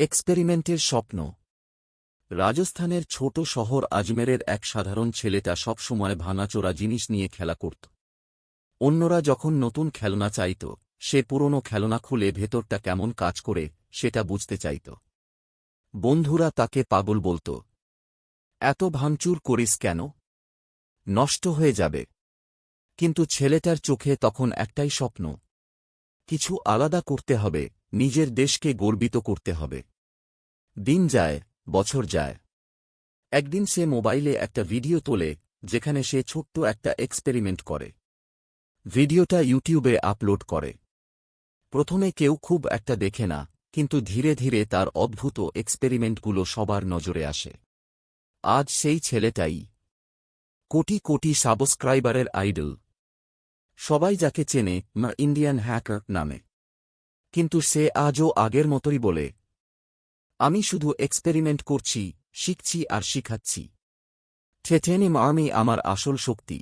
এক্সপেরিমেন্টের স্বপ্ন। রাজস্থানের ছোট শহর আজমেরের এক সাধারণ ছেলেটা সবসময় ভাঙাচোরা জিনিস নিয়ে খেলা করত। অন্যরা যখন নতুন খেলনা চাইত, সে পুরনো খেলনা খুলে ভেতরটা কেমন কাজ করে সেটা বুঝতে চাইত। বন্ধুরা তাকে পাগল বলত, এত ভাঙচুর করিস কেন? নষ্ট হয়ে যাবে। কিন্তু ছেলেটার চোখে তখন একটাই স্বপ্ন, কিছু আলাদা করতে হবে, নিজের দেশকে গর্বিত করতে হবে। দিন যায়, বছর যায়। একদিন সে মোবাইলে একটা ভিডিও তোলে, যেখানে সে ছোট্ট একটা এক্সপেরিমেন্ট করে। ভিডিওটা ইউটিউবে আপলোড করে। প্রথমে কেউ খুব একটা দেখে না, কিন্তু ধীরে ধীরে তার অদ্ভুত এক্সপেরিমেন্টগুলো সবার নজরে আসে। আজ সেই ছেলেটাই কোটি কোটি সাবস্ক্রাইবারের আইডল। সবাই যাকে চেনে ইন্ডিয়ান হ্যাকার নামে। কিন্তু সে আজও আগের মতোই বলে, আমি শুধু এক্সপেরিমেন্ট করছি, শিখছি আর শিখাচ্ছি। টাইটানিয়াম আর্মি আমার আসল শক্তি।